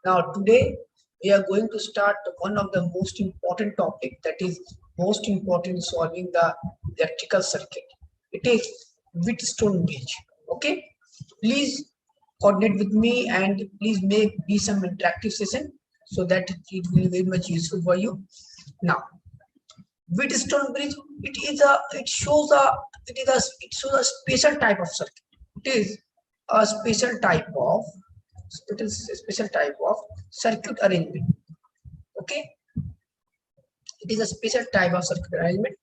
Now today we are going to start one of the most important topic, that is most important in solving the electrical circuit. It is Wheatstone bridge. Okay, please coordinate with me and please make be some interactive session so that it will be very much useful for you. Now Wheatstone bridge, it shows a special type of circuit. It is a special type of circuit arrangement. Okay, it is a special type of circuit arrangement.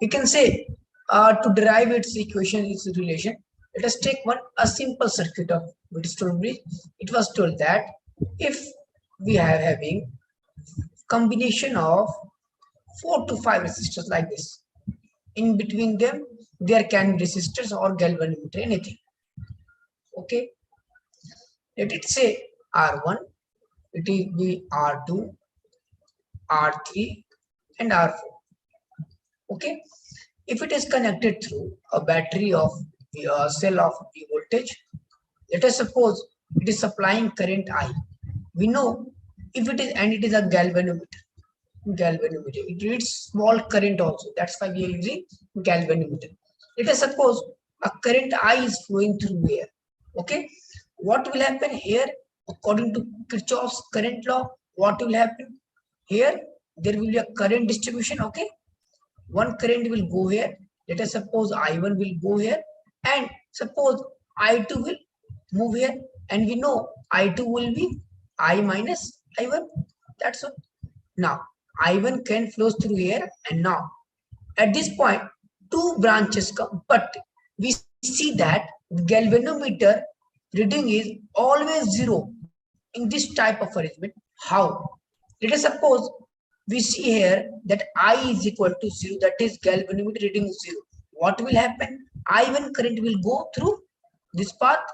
You can say to derive its equation, its relation. Let us take a simple circuit of Wheatstone bridge. It was told that if we are having combination of 4 to 5 resistors like this, in between them there can be resistors or galvanometer, anything. Okay, let it say R1, it will be R2, R3 and R4. Okay, if it is connected through a battery of a cell of V voltage, let us suppose it is supplying current I. We know if it is, and it is a galvanometer, it reads small current also, that's why we are using galvanometer. Let us suppose a current I is flowing through here. Okay, what will happen here according to Kirchhoff's current law? What will happen here? There will be a current distribution. Okay, one current will go here. Let us suppose I1 will go here, and suppose I2 will move here, and we know I2 will be I minus I1. That's all. Now I1 current flows through here, and now at this point two branches come, but we see that galvanometer reading is always zero in this type of arrangement. How? Let us suppose we see here that I is equal to 0, that is galvanometer reading is 0. What will happen? I1 current will go through this path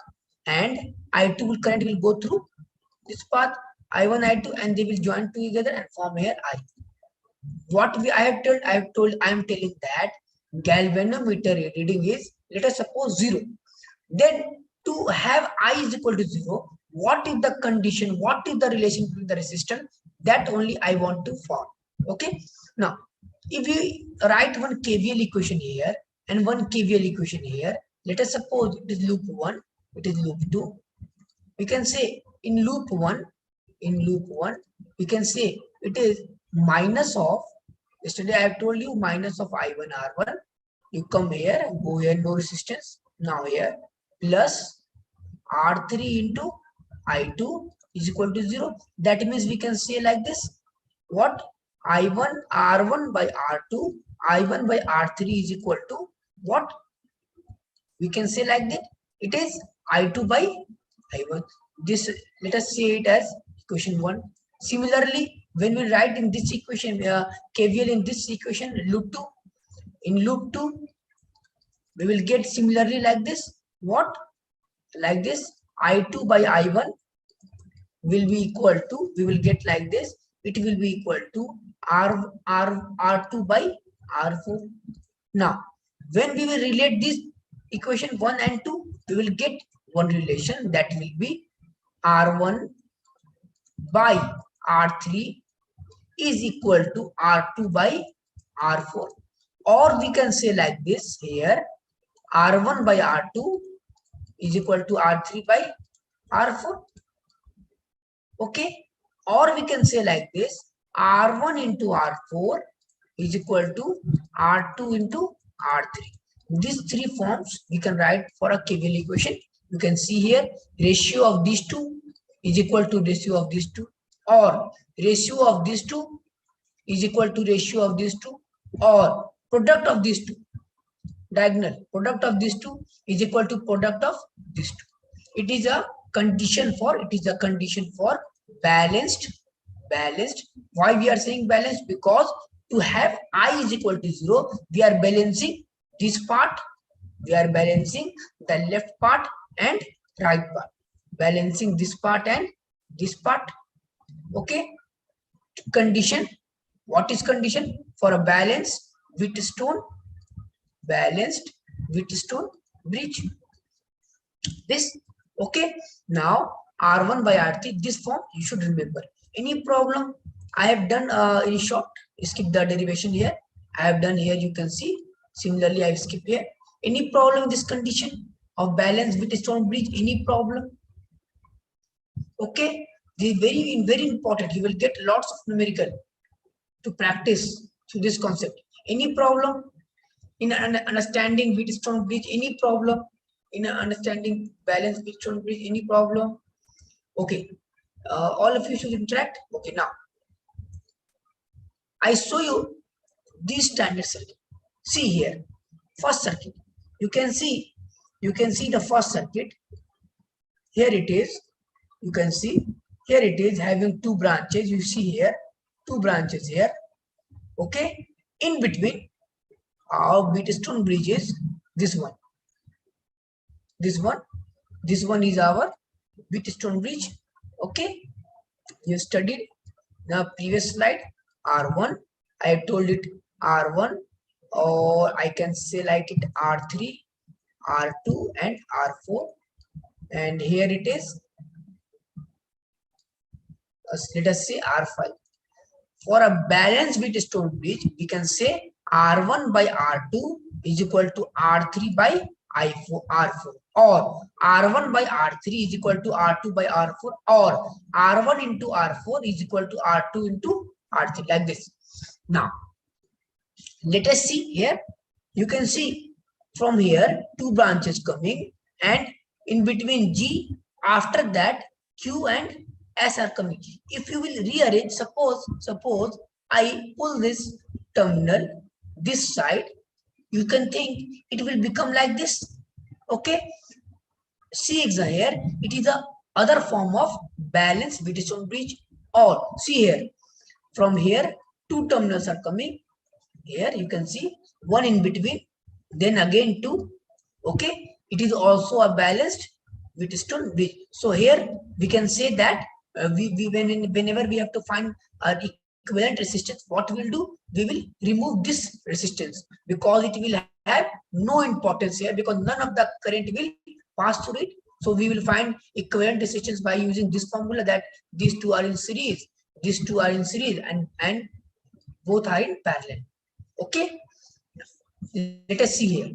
and I2 current will go through this path, I1, I2, and they will join together and form here I. What I am telling that galvanometer reading is, let us suppose 0. Then to have I is equal to 0, what is the condition, what is the relation between the resistance, that only I want to form. Okay, now if we write one KVL equation here and one KVL equation here, let us suppose it is loop 1, it is loop 2. We can say in loop 1 we can say it is minus of, yesterday I have told you, minus of I1 R1. You come here and go here, no resistance. Now here plus R3 into I2 is equal to 0. That means we can say like this, what? I1 R1 by R2, I1 by R3 is equal to what? We can say like that, it is I2 by I1. This, let us say it as equation 1. Similarly, when we write in this equation, KVL in this equation, loop 2, in loop 2 we will get similarly like this, what? Like this, I2 by I1 will be equal to, we will get like this, it will be equal to R2 by R4. Now when we will relate this equation 1 and 2, we will get one relation, that will be R1 by R3 is equal to R2 by R4. Or we can say like this here, R1 by R2 is equal to R3 by R4. Okay, or we can say like this, R1 into R4 is equal to R2 into R3. These three forms we can write for a KVL equation. You can see here, ratio of these two is equal to ratio of these two, or ratio of these two is equal to ratio of these two, or product of these two, diagonal product of these two is equal to product of these two. It is a condition for balanced. Why we are saying balanced? Because to have I is equal to 0, we are balancing this part, we are balancing the left part and right part, balancing this part and this part. Okay, condition, what is condition for a balanced Wheatstone bridge? This. Okay, now R1 by R3. This form you should remember. Any problem? I have done in short. Skip the derivation here. I have done here. You can see. Similarly, I skip here. Any problem in this condition of balance Wheatstone bridge? Any problem? Okay. This is very important. You will get lots of numerical to practice through this concept. Any problem in understanding Wheatstone bridge? Any problem in understanding balance Wheatstone bridge? Any problem? Okay, all of you should interact. Okay, now I show you this standard circuit. See here, first circuit. You can see the first circuit. Here it is. You can see here it is having two branches. You see here two branches here. Okay, in between our Wheatstone bridge is this one. This one is our Wheatstone bridge. Okay, you studied the previous slide. R1, I have told it R1, or I can say like it R3, R2 and R4, and here it is, let us say R5. For a balanced Wheatstone bridge, we can say R1 by R2 is equal to R3 by R4, or R1 by R3 is equal to R2 by R4, or R1 into R4 is equal to R2 into R3, like this. Now, let us see here. You can see from here two branches coming, and in between G, after that Q and S are coming. If you will rearrange, suppose I pull this terminal this side, you can think it will become like this. Okay, see here, it is a other form of balanced Wheatstone bridge. Or see here, from here two terminals are coming. Here you can see one in between, then again two. Okay, it is also a balanced Wheatstone bridge. So here we can say that whenever we have to find an equivalent resistance, what we'll do, we will remove this resistance, because it will have no importance here, because none of the current will pass through it. So we will find equivalent resistance by using this formula, that these two are in series, these two are in series, and both are in parallel. Okay, let us see here.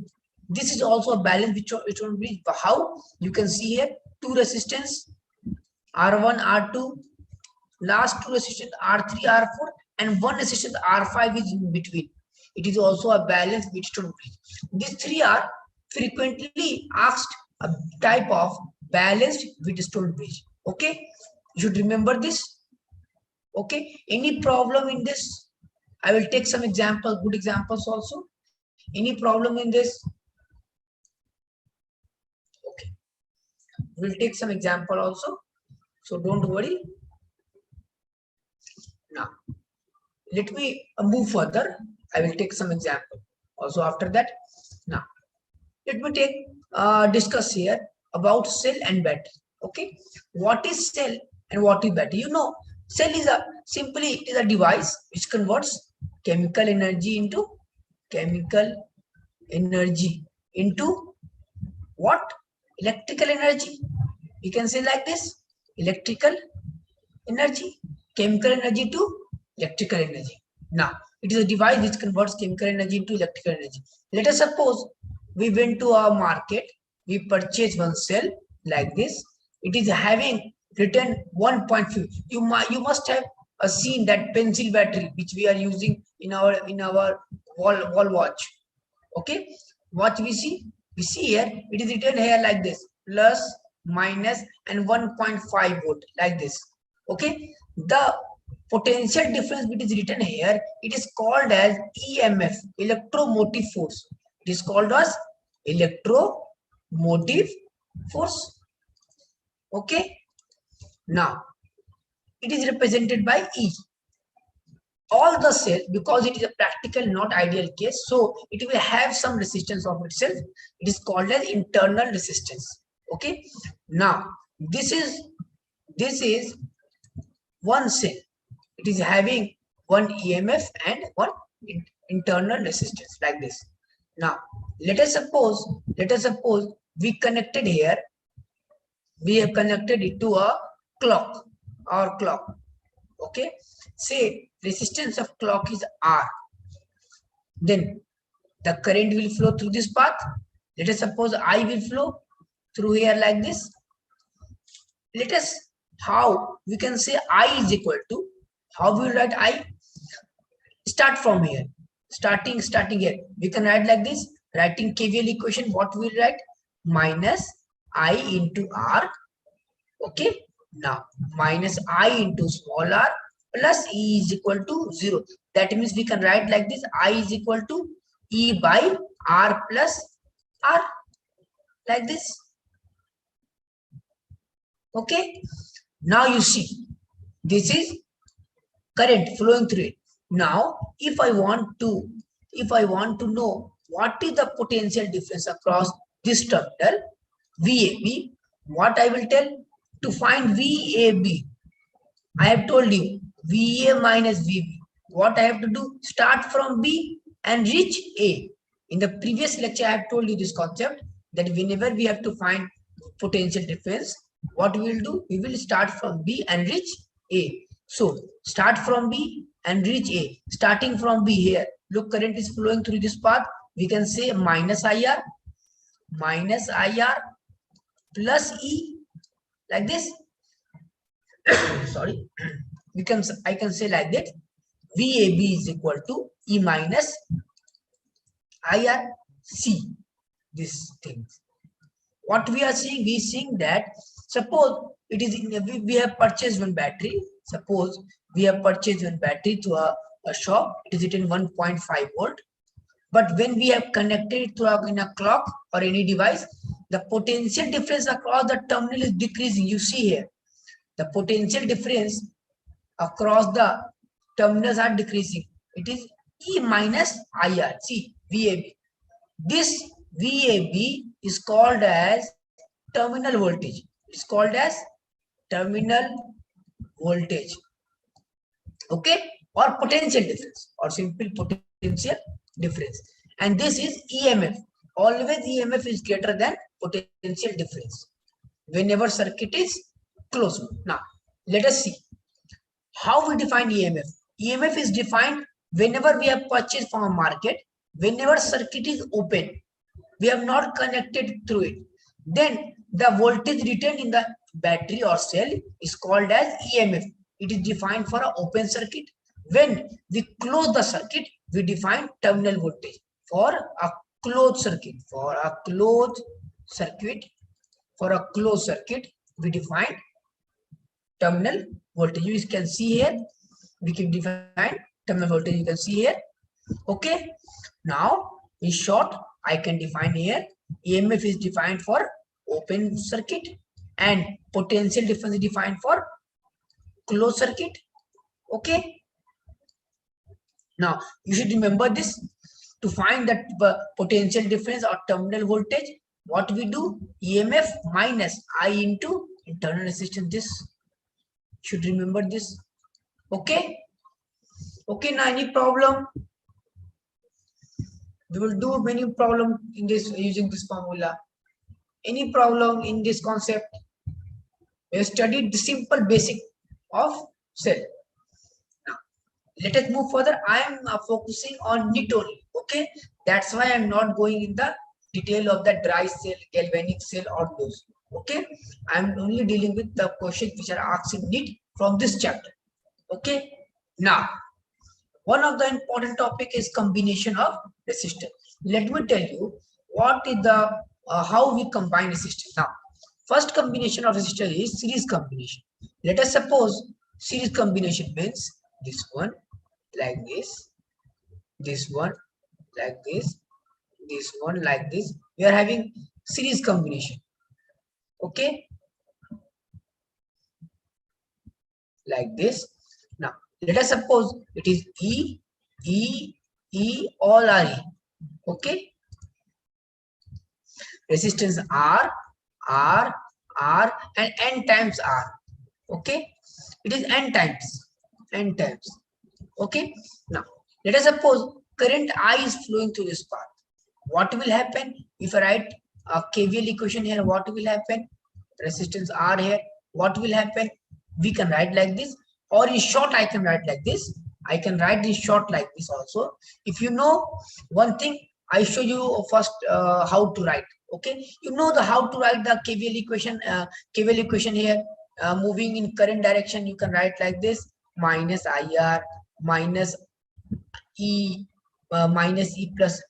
This is also a balance Wheatstone bridge. How? You can see here two resistance, R1, R2, last two resistance R3, R4, and one resistance R5 is in between. It is also a balanced Wheatstone bridge. These three are frequently asked a type of balanced Wheatstone bridge. Okay, you should remember this. Okay, any problem in this? I will take some examples, good examples also. Any problem in this? Okay, we'll take some example also, so don't worry. Now let me move further. I will take some example also after that. Now let me take discuss here about cell and battery. Okay, what is cell and what is battery? You know, cell is a device which converts chemical energy into what? Electrical energy. We can say like this: electrical energy, chemical energy to electrical energy. Now it is a device which converts chemical energy into electrical energy. Let us suppose we went to a market, we purchased one cell like this. It is having written 1.5. You must have seen that pencil battery which we are using in our wall watch. Okay, what we see here, it is written here like this: plus, minus, and 1.5 volt, like this. Okay, the potential difference which is written here, it is called as EMF, electromotive force. It is called as electromotive force. Okay, now it is represented by E. All the cell, because it is a practical, not ideal case, so it will have some resistance of itself. It is called as internal resistance. Okay, now this is one cell. It is having one EMF and one internal resistance, like this. Now let us suppose we connected here we have connected it to a clock or clock. Okay, say resistance of clock is R, then the current will flow through this path. Let us suppose I will flow through here like this. Let us, how we can say I is equal to, how we will write I? Start from here, starting here. We can write like this, writing KVL equation. What we will write? Minus I into R. Okay, now minus I into small r plus E is equal to 0. That means we can write like this, I is equal to E by R plus R, like this. Okay, now you see, this is current flowing through it. Now, if I want to know what is the potential difference across this terminal VAB, what I will tell? To find VAB, I have told you VA minus VB. What I have to do? Start from B and reach A. In the previous lecture, I have told you this concept, that whenever we have to find potential difference, what we will do? We will start from B and reach A. So start from B and reach A. Starting from B here, look, current is flowing through this path. We can say minus IR plus E, like this. Sorry, I can say like that. VAB is equal to E minus IR. See this thing. What we are seeing, we seeing that suppose it is we have purchased one battery. Suppose we have purchased one battery to a shop. It is written 1.5 volt. But when we have connected it to in a clock or any device, the potential difference across the terminal is decreasing. You see here, the potential difference across the terminals are decreasing. It is E minus IR. See, VAB. This VAB is called as terminal voltage. It's called as terminal voltage. Okay, or potential difference, or simple potential difference. And this is EMF. Always EMF is greater than potential difference whenever circuit is closed. Now, let us see how we define EMF. EMF is defined whenever we have purchased from a market, whenever circuit is open, we have not connected through it, then the voltage retained in the battery or cell is called as EMF. It is defined for an open circuit. When we close the circuit, we define terminal voltage. For a closed circuit, we define terminal voltage. You can see here, we can define terminal voltage. You can see here. Okay. Now, in short, I can define here, EMF is defined for open circuit and potential difference is defined for closed circuit. Okay. Now, you should remember this. To find that potential difference or terminal voltage, what we do? EMF minus I into internal resistance. This should remember this. Okay. Okay. Now, any problem? We will do many problem in this using this formula. Any problem in this concept? We have studied the simple basic of cell. Now, let us move further. I am focusing on NEET only. Okay, that's why I am not going in the detail of the dry cell, galvanic cell, or those. Okay, I am only dealing with the questions which are asked in NEET from this chapter. Okay, now one of the important topic is combination of resistors. Let me tell you what is the how we combine resistors. Now, first combination of resistor is series combination. Let us suppose series combination means this one like this one like this one like this. We are having series combination. Okay, like this. Now, let us suppose it is E, all are E. Okay, resistance R, and N times R. Okay, it is N times. Okay, now let us suppose current I is flowing through this path. What will happen if I write a KVL equation here? What will happen? resistance R here. What will happen? We can write like this, or in short I can write like this. I can write this short like this also. If you know one thing, I show you first how to write. Okay, you know the how to write the KVL equation. KVL equation here, moving in current direction, you can write like this: minus IR minus E minus E plus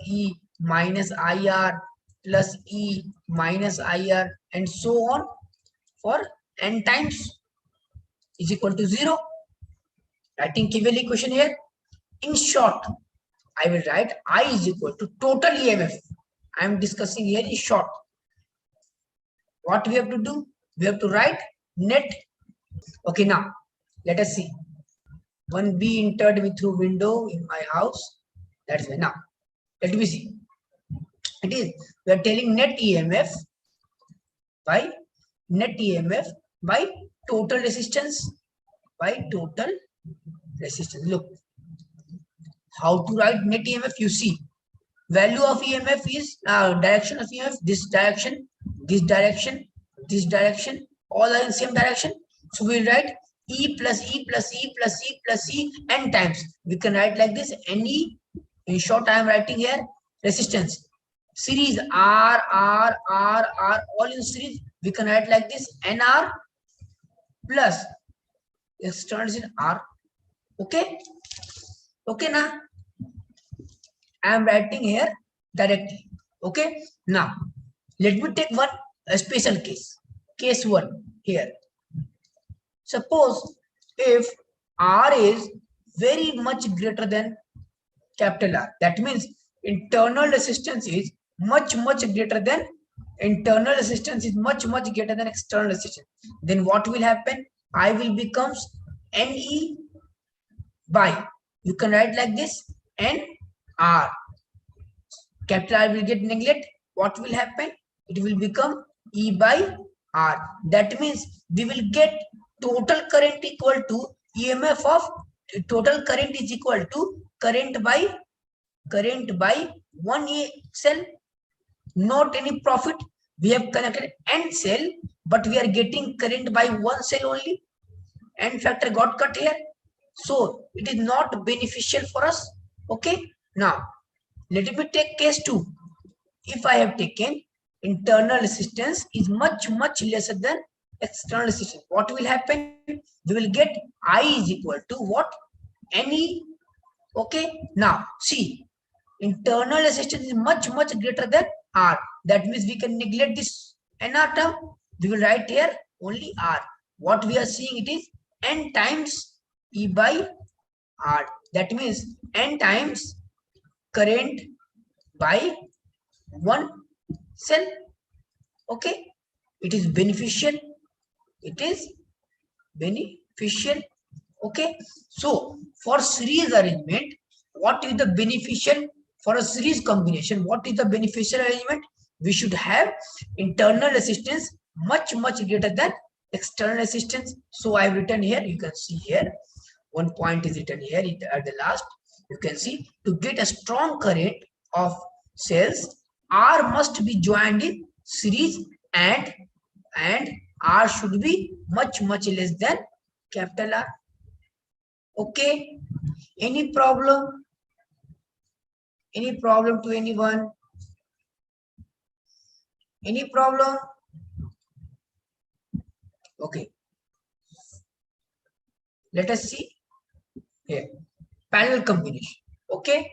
E minus IR plus E minus IR and so on for n times is equal to 0. Writing KVL equation here. In short, I will write I is equal to total EMF. I am discussing here in short. What we have to do? We have to write net. Okay, now let us see. One bee entered me through window in my house. That's why. Now let me see. It is, we are telling net EMF by total resistance by total resistance. Look how to write net EMF. You see, value of EMF is direction of EMF, this direction, this direction, this direction, all are in same direction. So we write E plus E plus E plus E plus E n times. We can write like this. Any, in short, I am writing here resistance. Series R all in series. We can write like this: NR plus external in R. Okay. Okay, now I am writing here directly. Okay. Now let me take one special case. Case 1 here. Suppose if R is very much greater than capital R, that means internal resistance is much greater than external resistance. Then what will happen? I will becomes NE by, you can write like this, NR. Capital R will get neglect. What will happen? It will become E by R. That means we will get total current equal to EMF of, total current is equal to current by 1A cell. Not any profit. We have connected n cell, but we are getting current by one cell only. N factor got cut here, so it is not beneficial for us. Okay, now let me take case 2. If I have taken internal resistance is much lesser than external resistance, what will happen? We will get I is equal to what? NE. Okay, now see, internal resistance is much greater than R. That means we can neglect this NR term. We will write here only R. What we are seeing, it is N times E by R. That means N times current by one cell. Okay, it is beneficial. It is beneficial. Okay, so for series arrangement, what is the beneficial? For a series combination, what is the beneficial arrangement? We should have internal resistance much greater than external resistance. So I have written here, you can see here, one point is written here at the last. You can see, to get a strong current of cells, R must be joined in series and R should be much less than capital R. Okay, any problem? Any problem to anyone? Any problem? Okay. Let us see here. Parallel combination. Okay.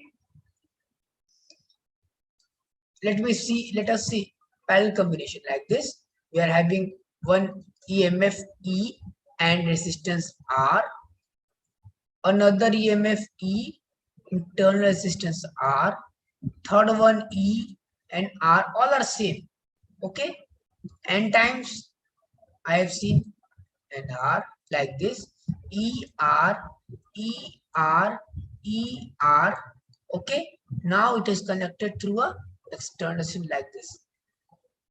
Let us see parallel combination like this. We are having one EMF E and resistance R. Another EMF E, internal resistance R, third one E and R, all are same. Okay, n times I have seen and R like this, E R E R E R. Okay, now it is connected through a external sim like this.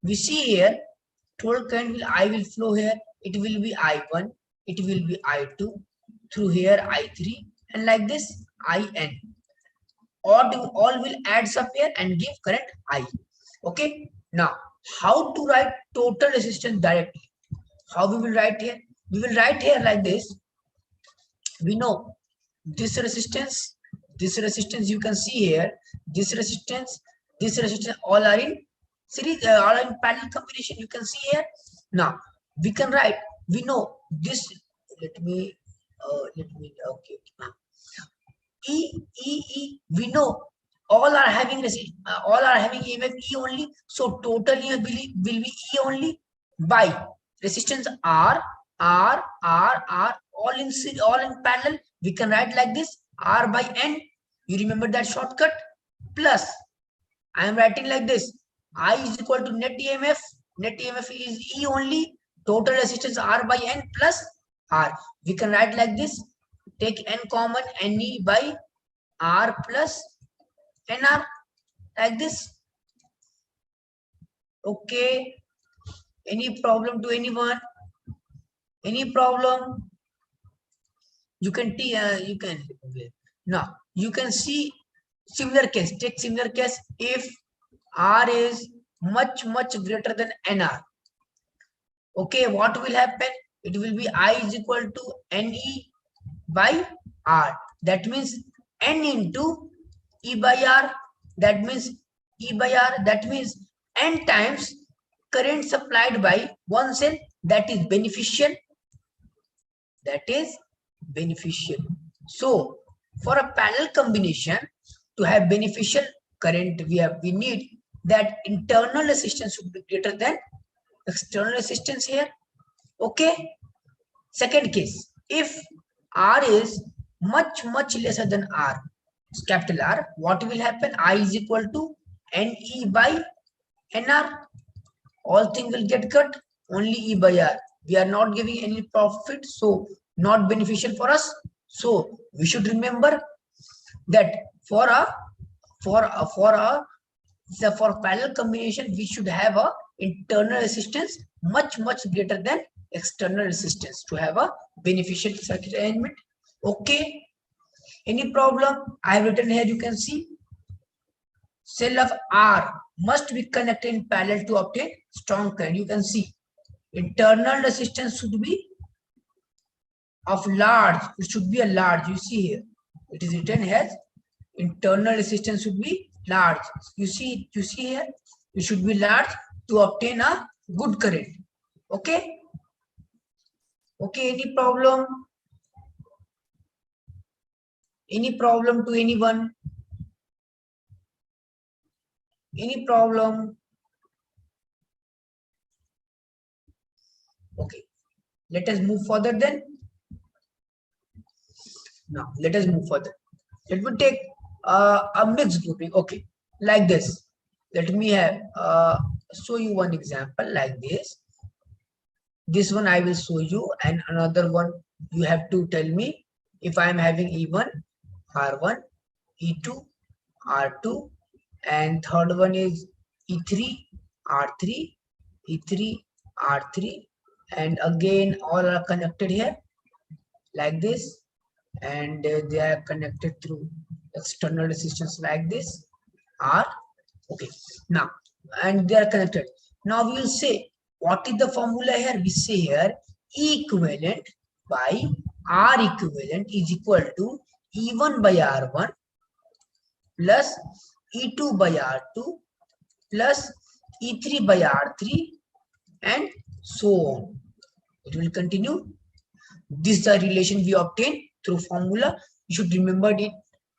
We see here total current will, I will flow here, it will be I1, it will be I2, through here I3, and like this IN. All will adds up here and give current I. Okay, now how to write total resistance directly. How we will write here? We will write here like this. We know this resistance you can see here, this resistance, all are in series, all are in parallel combination. You can see here. Now we can write. We know this. Okay. Now E. We know all are having all are having EMF E only. So total EMF will be E only by resistance R all in series, all in parallel. We can write like this: R by N. You remember that shortcut? Plus I am writing like this: I is equal to net EMF. Net EMF is E only. Total resistance R by N plus R. We can write like this: take N common, NE by R plus NR, like this. Okay. Any problem to anyone? Any problem? You can now you can see similar case. Take similar case if R is much greater than NR. Okay, what will happen? It will be I is equal to NE by R. That means N into E by R. That means E by R. That means N times current supplied by one cell. That is beneficial. That is beneficial. So for a parallel combination to have beneficial current, we need that internal resistance should be greater than external resistance here. Okay. Second case, if R is much lesser than R, capital R, what will happen? I is equal to NE by NR. All things will get cut, only E by R. We are not giving any profit, so not beneficial for us. So we should remember that for parallel combination, we should have a internal resistance much greater than external resistance to have a beneficial circuit arrangement. Okay. Any problem? I have written here. You can see cell of R must be connected in parallel to obtain strong current. You can see internal resistance should be of large. It should be a large. You see here. It is written as internal resistance should be large. You see here. It should be large to obtain a good current. Okay. Okay. Any problem? Any problem to anyone? Any problem? Okay. Let us move further then. Now, let us move further. Let me take a mixed grouping. Okay. Like this. Let me have show you one example like this. This one I will show you, and another one you have to tell me if I am having E1, R1, E2, R2, and third one is E3, R3, E3, R3, and again all are connected here like this, and they are connected through external resistance like this, R. Okay, now, and they are connected. Now we will say, what is the formula here? We say here E equivalent by R equivalent is equal to E1 by R1 plus E2 by R2 plus E3 by R3 and so on. It will continue. This is the relation we obtain through formula. You should remember it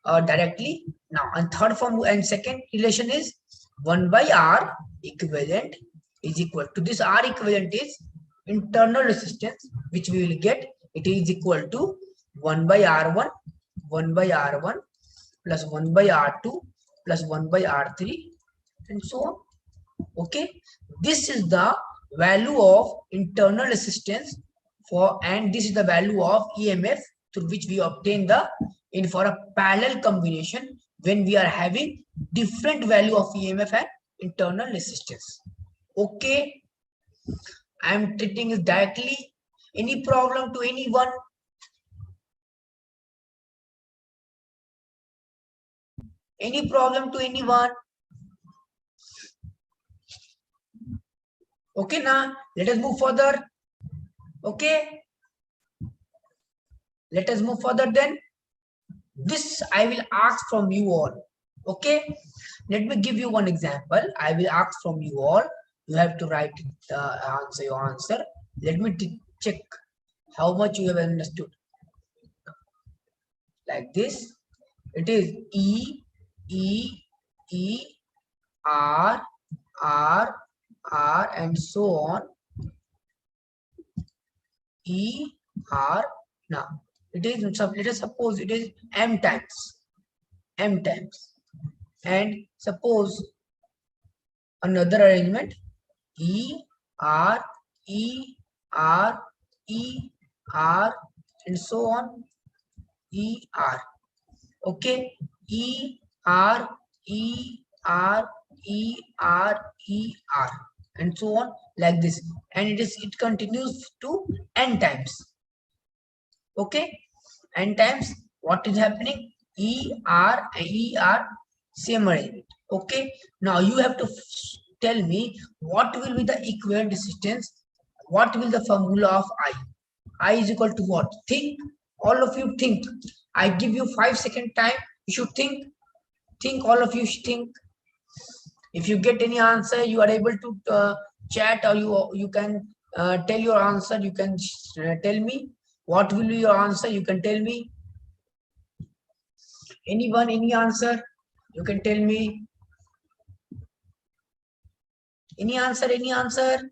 directly. Now, and third formula and second relation is 1 by R equivalent is equal to this. R equivalent is internal resistance, which we will get. It is equal to 1 by R1 plus 1 by R2 plus 1 by R3 and so on. Okay, this is the value of internal resistance and this is the value of EMF through which we obtain the for a parallel combination when we are having different value of EMF and internal resistance. Okay, I am treating it directly. Any problem to anyone? Any problem to anyone? Okay, now let us move further. Okay, let us move further then. This I will ask from you all. Okay, let me give you one example. I will ask from you all. You have to write your answer. Let me check how much you have understood. Like this, it is E, E, E, R, R, R, and so on. E, R. Now, it is, let us suppose it is M times. M times. And suppose another arrangement E, R, E, R, E, R, and so on. E, R. Okay, E, R, E, R, E, R, E, R, and so on, like this, and it continues to n times. Okay, n times. What is happening? E, R, E, R, same arrangement. Okay, now you have to tell me what will be the equivalent resistance. What will the formula of I? I is equal to what? Think. All of you think. I give you 5-second time. You should think. Think. All of you should think. If you get any answer, you are able to chat, or you can tell your answer. You can tell me what will be your answer. You can tell me. Anyone, any answer? You can tell me. Any answer? Any answer?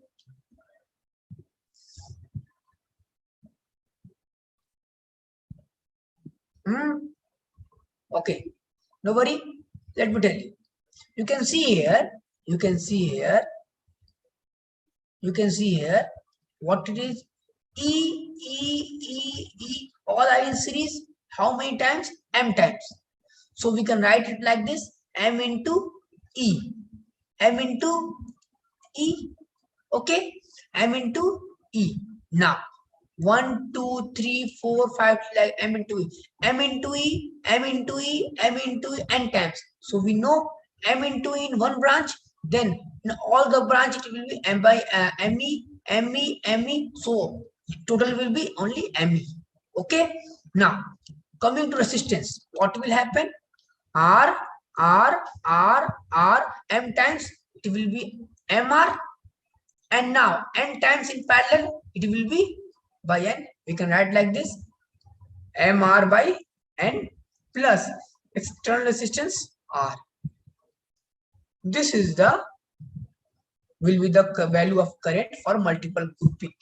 Okay, nobody. Let me tell you. You can see here. You can see here. You can see here what it is. E, E, E, E. All are in series. How many times? M times. So we can write it like this. M into E. M into E. Okay. M into E. Now 1, 2, 3, 4, 5, like M into E. M into E. M into E. M into E. N times. So we know M into E in one branch. Then in all the branch it will be M by ME, ME, ME. So total will be only ME. Okay. Now coming to resistance, what will happen? R, R, R, R, M times it will be MR, and now N times in parallel it will be by N. We can write like this: MR by N plus external resistance R. This is the will be the value of current for multiple grouping.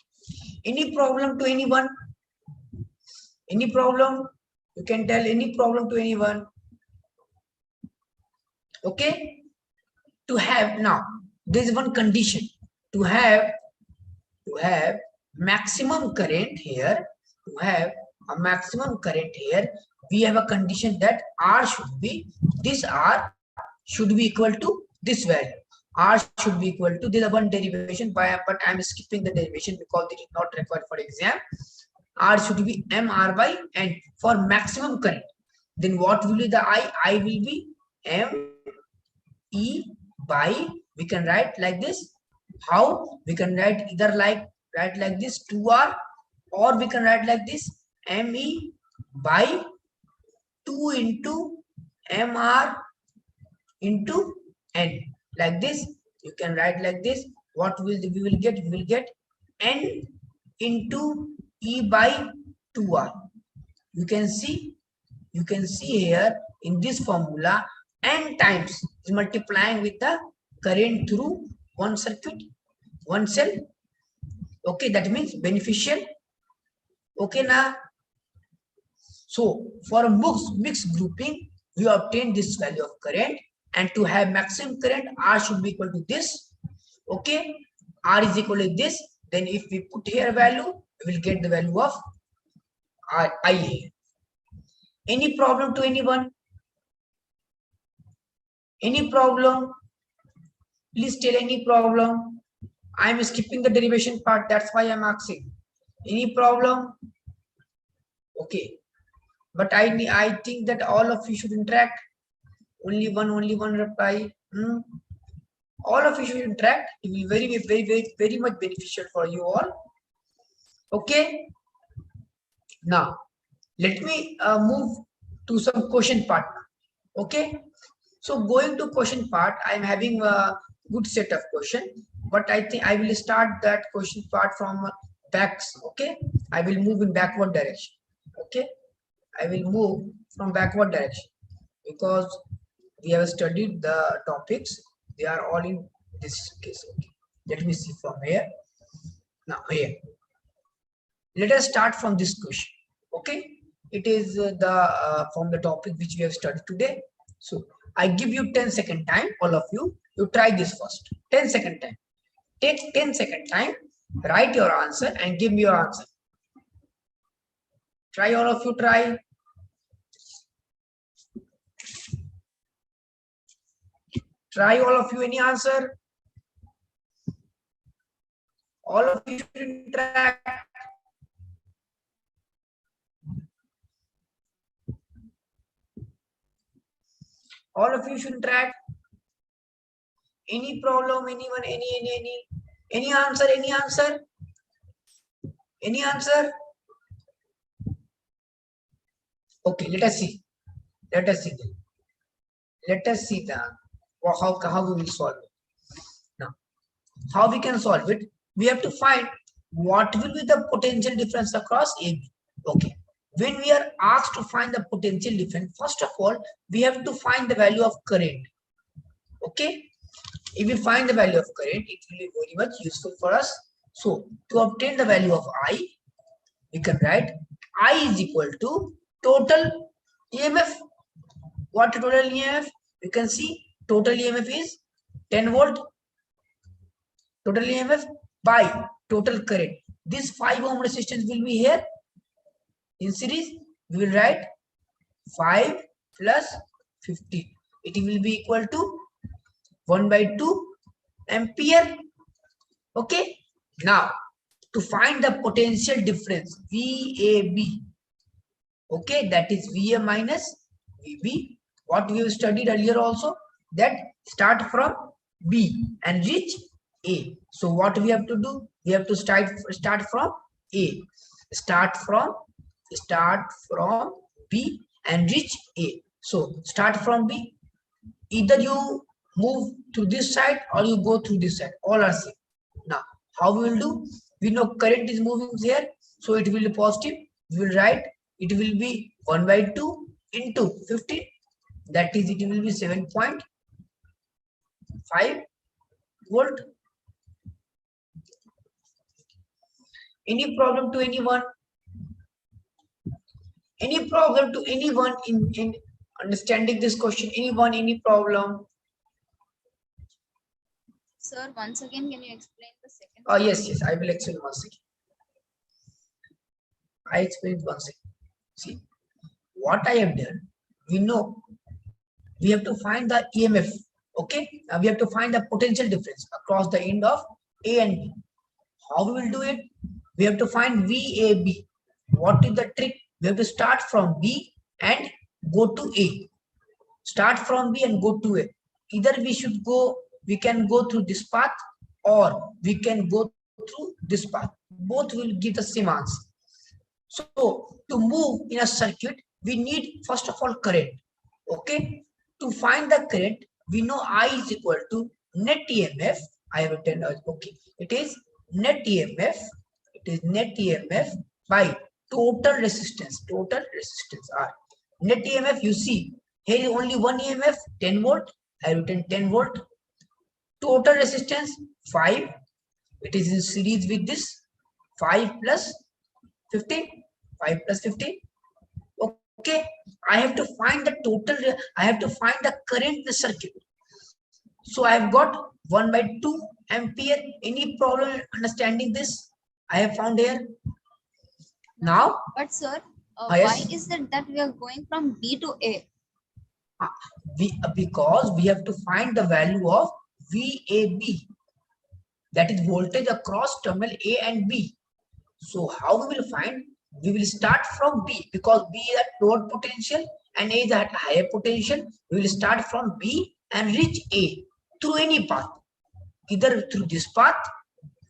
Any problem to anyone? Any problem? You can tell any problem to anyone. Okay. To have, now there is one condition. To have maximum current here, to have a maximum current here, we have a condition that R should be, this R should be equal to this value. R should be equal to, this is one derivation, but I am skipping the derivation because it is not required for exam. R should be MR by N for maximum current. Then what will be the I? I will be M E by, we can write like this. How? We can write either write like this 2R, or we can write like this ME by 2 into MR into N. Like this, you can write like this. What will we will get? We will get N into E by 2R. You can see here in this formula, N times is multiplying with the current through one circuit, one cell. Okay, that means beneficial. Okay, now. So for a mixed grouping, we obtain this value of current, and to have maximum current, R should be equal to this. Okay, R is equal to this. Then if we put here value, we will get the value of IA. Any problem to anyone? Any problem? Please tell any problem. I am skipping the derivation part. That's why I am asking. Any problem? Okay. But I think that all of you should interact. Only one reply. All of you should interact. It will be very much beneficial for you all. Okay. Now, let me move to some question part. Okay. So going to question part, I am having a good set of question, but I think I will start that question part from backs. Okay. I will move in backward direction. Okay. I will move from backward direction because we have studied the topics. They are all in this case. Okay. Let me see from here. Now here. Let us start from this question. Okay. It is the from the topic which we have studied today. So I give you 10-second time, all of you. You try this first. 10-second time. Take 10-second time. Write your answer and give me your answer. Try, all of you. Try. Try, all of you. Any answer? All of you should interact. All of you should interact. Any problem? Anyone? Any answer? Any answer? Any answer? Okay, let us see. Let us see. Let us see the how we will solve it. Now, how we can solve it? We have to find what will be the potential difference across AB. Okay. When we are asked to find the potential difference, first of all, we have to find the value of current. Okay. If we find the value of current, it will be very much useful for us. So, to obtain the value of I, we can write I is equal to total EMF. What total EMF? You can see total EMF is 10 volt. Total EMF by total current. This 5 ohm resistance will be here. In series, we will write 5 plus 50. It will be equal to 1/2 ampere. Okay. Now, to find the potential difference, VAB. Okay, that is VA minus VB. What we have studied earlier also, that start from B and reach A. So what we have to do? We have to start from A. Start from B and reach A. So start from B. Either you move to this side or you go through this side. All are same. Now, how we will do? We know current is moving here, so it will be positive. We will write it will be 1/2 into 50. That is, it will be 7.5 volt. Any problem to anyone? Any problem to anyone in understanding this question? Anyone, any problem? Sir, once again, can you explain the second? Oh, yes, I will explain once again. I explained once again. See, what I have done, we know we have to find the EMF. Okay, now we have to find the potential difference across the end of A and B. How we will do it? We have to find VAB. What is the trick? We have to start from B and go to A. Start from B and go to A. Either we can go through this path or we can go through this path. Both will give the same answer. So to move in a circuit, we need first of all current. Okay. To find the current, we know I is equal to net EMF. I have written, okay. It is net EMF. It is net EMF by total resistance. Total resistance R. Net EMF, you see, here is only one EMF, 10 volt. I have written 10 volt. Total resistance 5. It is in series with this 5 plus 15. 5 plus 15. Okay. I have to find the total. I have to find the current in the circuit. So I have got 1/2 ampere. Any problem in understanding this? I have found here. Now. But sir, yes. why is it that we are going from B to A? Because we have to find the value of VAB. That is voltage across terminal A and B. So how we will find? We will start from B because B is at lower potential and A is at higher potential. We will start from B and reach A through any path. either through this path,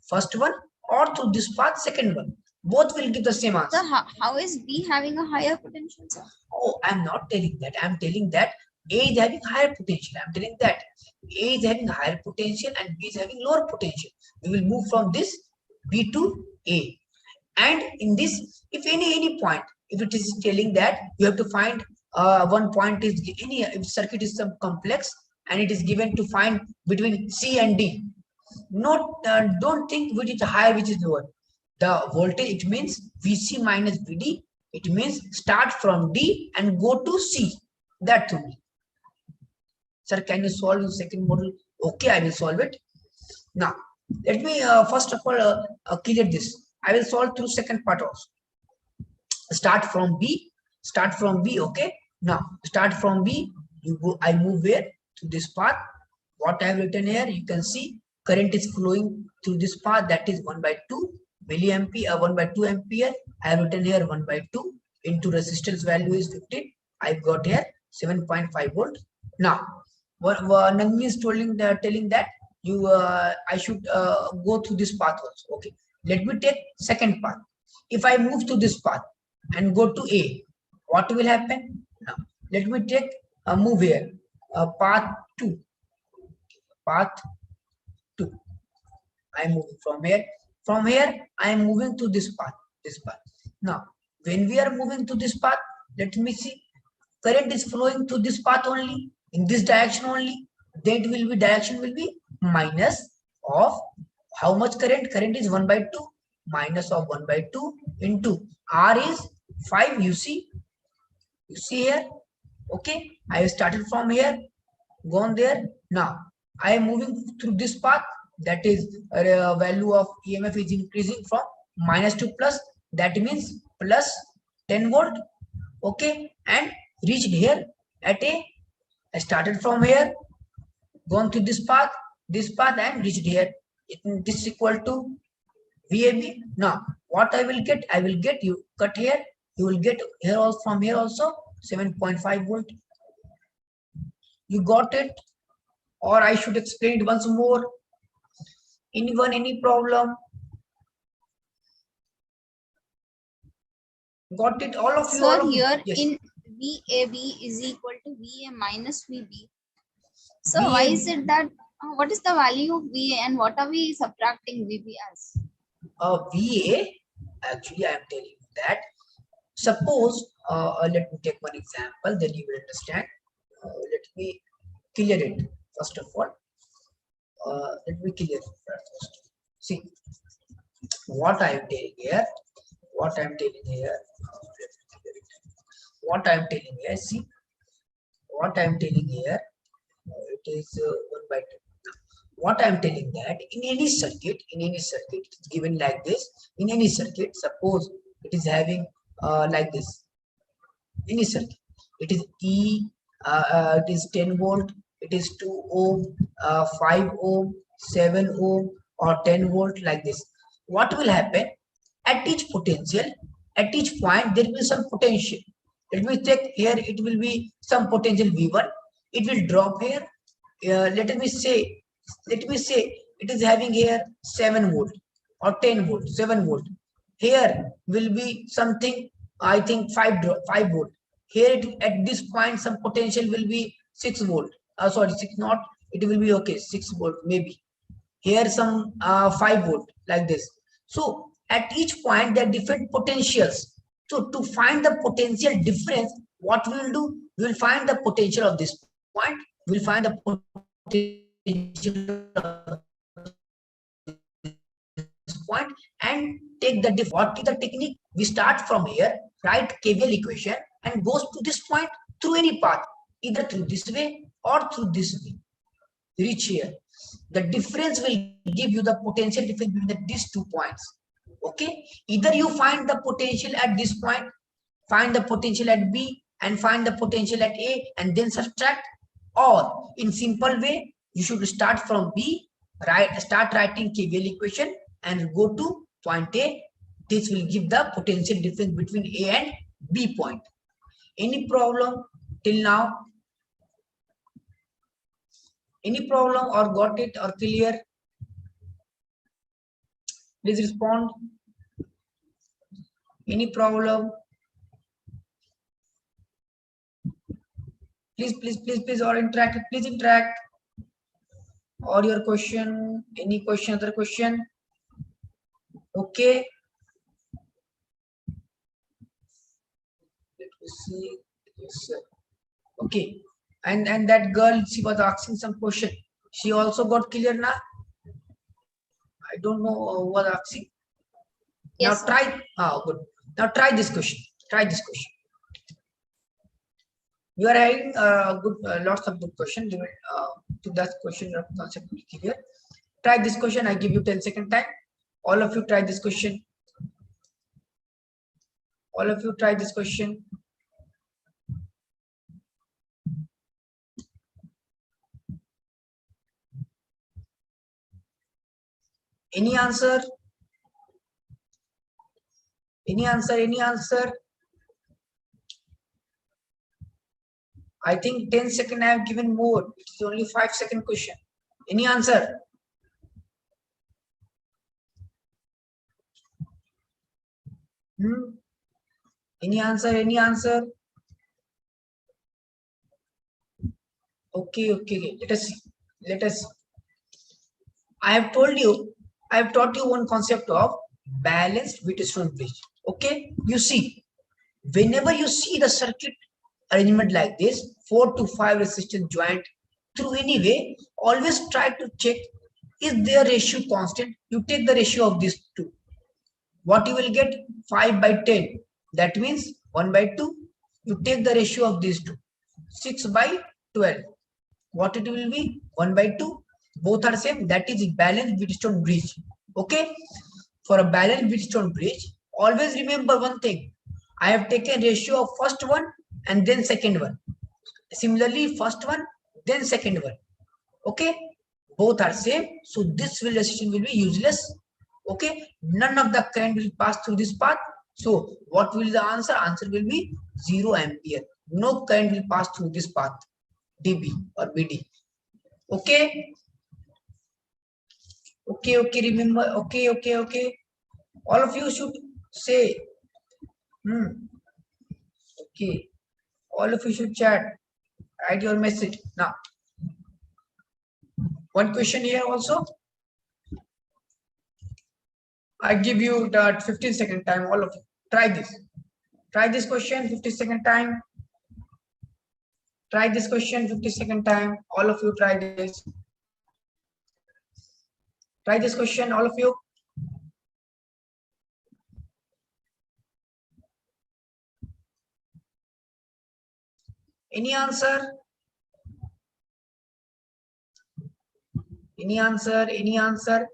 first one, or through this path, second one. Both will give the same answer. So how is B having a higher potential, sir? Oh, I'm not telling that. I'm telling that A is having higher potential. I'm telling that A is having higher potential and B is having lower potential. We will move from this B to A. And in this, if any point, if it is telling that you have to find one point is any, if circuit is some complex and it is given to find between C and D. Don't think which is higher, which is lower. The voltage, it means VC minus VD. It means start from D and go to C. That only. Sir, can you solve the second model? Okay, I will solve it. Now, let me first of all clear this. I will solve through second part also. Start from B. Start from B. Okay. Now, start from B. You go. I move where? To this path. What I have written here, you can see current is flowing through this path. That is 1/2 milliampere, 1/2 ampere. I have written here 1/2 into resistance value is 15. I've got here 7.5 volt. Now, Nandini is telling that you I should go through this path also. Okay. Let me take second path. If I move to this path and go to A, what will happen? Now, let me take a move here. Path 2. Path 2. I am moving from here. From here, I am moving to this path. This path. Now, when we are moving to this path, let me see. Current is flowing to this path only, in this direction only. That will be direction will be minus of how much current? Current is 1/2 minus of 1/2 into R is 5. You see here. Okay, I have started from here, gone there. Now I am moving through this path. That is value of EMF is increasing from minus to plus. That means plus 10 volt. Okay, and reached here at A. I started from here, gone through this path, and reached here. This is equal to VAB. Now, what I will get? I will get, you cut here, you will get here also, from here also 7.5 volt. You got it? Or I should explain it once more? Anyone, any problem? Got it? All of you? Sir, all of here yes. in VAB is equal to VA minus VB. So why is it that, what is the value of VA and what are we subtracting VB as? VA, actually I am telling you that, suppose, let me take one example, then you will understand. Let me clear it first of all. Let me clear it first. See, what I am telling here, what I am telling here, what I am telling here, see, what I am telling here, it is 1/2. What I am telling that in any circuit, it is given like this. In any circuit, suppose it is having like this. Any circuit, it is it is 10 volt, it is 2 ohm, 5 ohm, 7 ohm, or 10 volt, like this. What will happen at each potential, at each point there will be some potential. Let me take here, it will be some potential V1. It will drop here. Let me say it is having here 7 volt or 10 volt, 7 volt. Here will be something, I think 5 volt. Here at this point some potential will be 6 volt. Sorry, 6 not. It will be okay, 6 volt maybe. Here some 5 volt, like this. So at each point there are different potentials. So to find the potential difference, what we will do? We will find the potential of this point. We will find the potential of this point and take the difference. What is the technique? We start from here, write KVL equation and goes to this point through any path, either through this way or through this way. Reach here. The difference will give you the potential difference between these 2 points. Okay, either you find the potential at this point, find the potential at B, and find the potential at A, and then subtract, or in simple way you should start from B, start writing KVL equation and go to point A. This will give the potential difference between A and B point. Any problem till now? Any problem or got it or clear? Please respond. Any problem? Please, or interact. Please interact. Or your question, any question, other question? Okay. Let me see. Yes, sir. Okay. And that girl, she was asking some question. She also got clear now. I don't know who was asking. Yes, Now try. Good. Now try this question. Try this question. You are having good, lots of good questions. To that question, your concept will be clear. Try this question. I give you 10-second time. All of you try this question. All of you try this question. Any answer? Any answer? Any answer? I think 10-second I have given more. It's only 5-second question. Any answer? Any answer? Any answer? Okay. Let us see. Let us see. I have taught you one concept of balanced Wheatstone bridge. Okay, you see, whenever you see the circuit arrangement like this, 4 to 5 resistance joint through any way, always try to check is their ratio constant. You take the ratio of these two. What you will get? 5 by 10. That means 1 by 2. You take the ratio of these two. 6 by 12. What it will be? 1 by 2. Both are same. That is balanced Wheatstone bridge. Okay. For a balanced Wheatstone bridge, always remember one thing. I have taken ratio of first one and then second one. Similarly, first one, then second one. Okay. Both are same. So this resistance will be useless. Okay. None of the current will pass through this path. So what will the answer? Answer will be 0 ampere. No current will pass through this path. DB or BD. Okay. Okay, remember. Okay. All of you should say. Okay. All of you should chat. Write your message. Now, one question here also. I give you that 15-second time. All of you. Try this. Try this question, 50-second time. Try this question, 50-second time. All of you try this. Try this question, all of you. Any answer? Any answer? Any answer?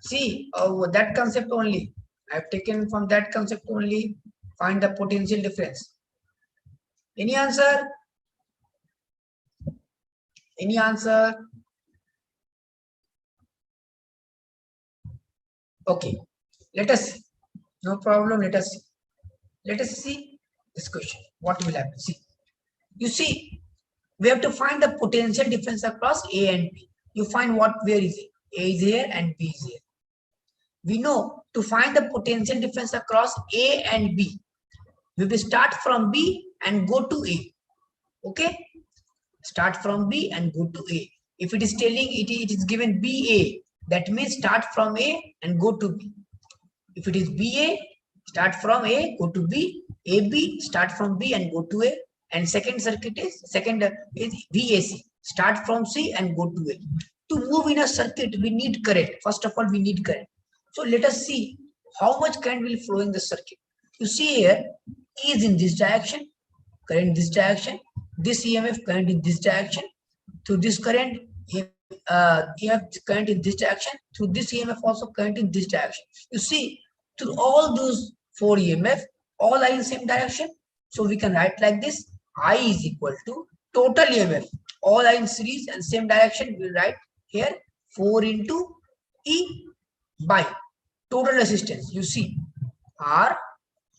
See, that concept only. I have taken from that concept only. Find the potential difference. Any answer? Any answer? Okay. Let us see. No problem. Let us see. Let us see this question. What will happen? See. You see, we have to find the potential difference across A and B. You find where is it? A is here and B is here. We know to find the potential difference across A and B, we will start from B and go to A. Okay? Start from B and go to A. If it is telling it is given BA, that means start from A and go to B. If it is BA, start from A, go to B. AB, start from B and go to A. And second circuit is VAC. Start from C and go to A. To move in a circuit, we need current. First of all, we need current. So let us see how much current will flow in the circuit. You see here, E is in this direction, current in this direction. This EMF current in this direction. Through this current, EMF current in this direction. Through this EMF also current in this direction. You see, through all those 4 EMF, all are in same direction. So we can write like this. I is equal to total EMF. All are in series and same direction. We will write here 4 into E by total resistance. You see R.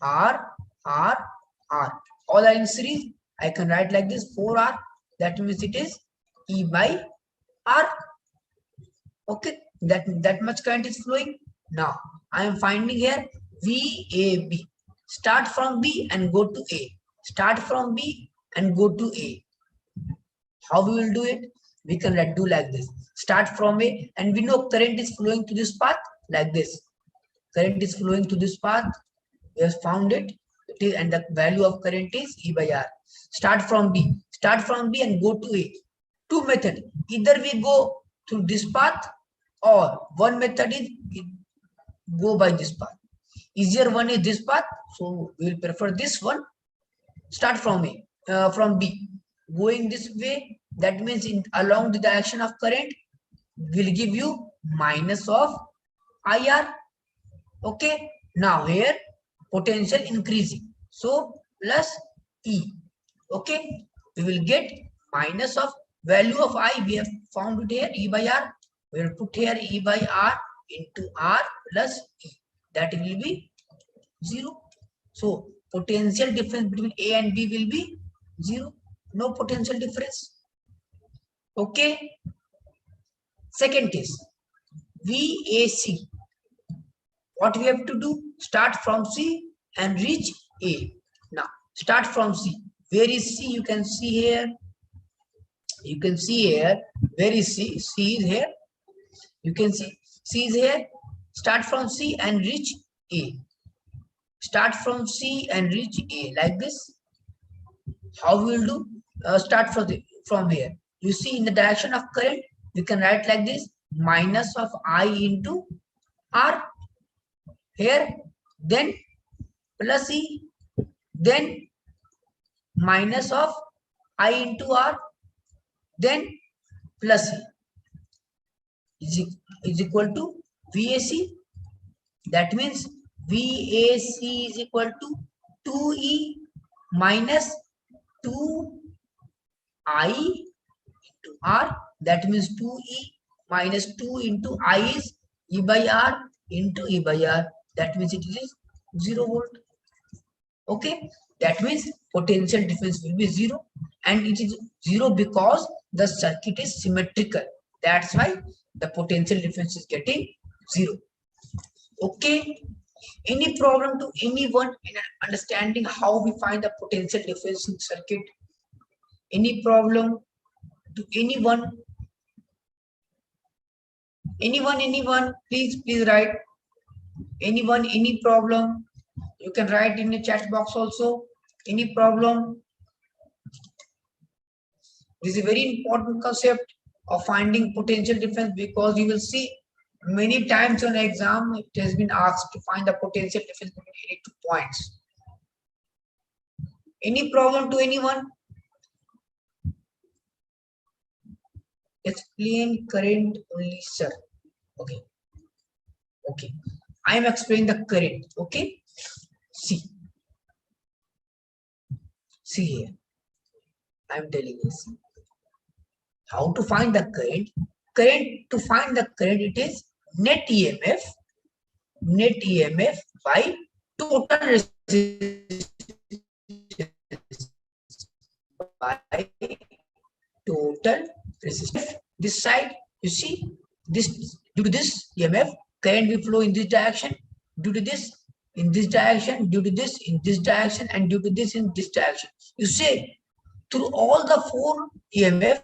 All are in series. I can write like this 4R. That means it is E by R. Okay, that much current is flowing. Now I am finding here VAB. Start from B and go to A. Start from B and go to A. How we will do it? We can do like this. Start from A, and we know current is flowing to this path like this. Current is flowing to this path. We have found it. It is, and the value of current is E by R. Start from B. Start from B and go to A. Two methods. Either we go through this path, or one method is go by this path. Easier one is this path, so we will prefer this one. Start from A, from B. Going this way, that means along the direction of current will give you minus of IR. Okay. Now here potential increasing, so plus E. Okay. We will get minus of value of I. We have found it here, E by R. We will put here E by R into R plus E. That will be 0. So potential difference between A and B will be 0. No potential difference. Okay. Second is VAC. What we have to do? Start from C and reach A. Now start from C. Where is C? You can see here. You can see here. Where is C? C is here. You can see C is here. Start from C and reach A. Start from C and reach A like this. How we will do? Start from here. You see, in the direction of current, we can write like this: minus of I into R. Here, then plus E, then minus of I into R, then plus E is equal to VAC. That means VAC is equal to 2E minus 2I into R. That means 2E minus 2 into I is E by R into E by R. That means it is 0 volt. Okay. That means potential difference will be 0, and it is 0 because the circuit is symmetrical. That's why the potential difference is getting 0. Okay. Any problem to anyone in understanding how we find the potential difference in circuit? Any problem to anyone? Anyone? Please write. Anyone, any problem? You can write in the chat box also. Any problem? This is a very important concept of finding potential difference, because you will see many times on exam it has been asked to find the potential difference between any 2 points. Any problem to anyone? Explain current only, sir. Okay. I am explaining the current. Okay. See here. I am telling you how to find the current. To find the current, it is net EMF by total resistance. This side, you see, this due to this EMF, current will flow in this direction. Due to this, in this direction. Due to this, in this direction, and due to this, in this direction. You see, through all the 4 EMF,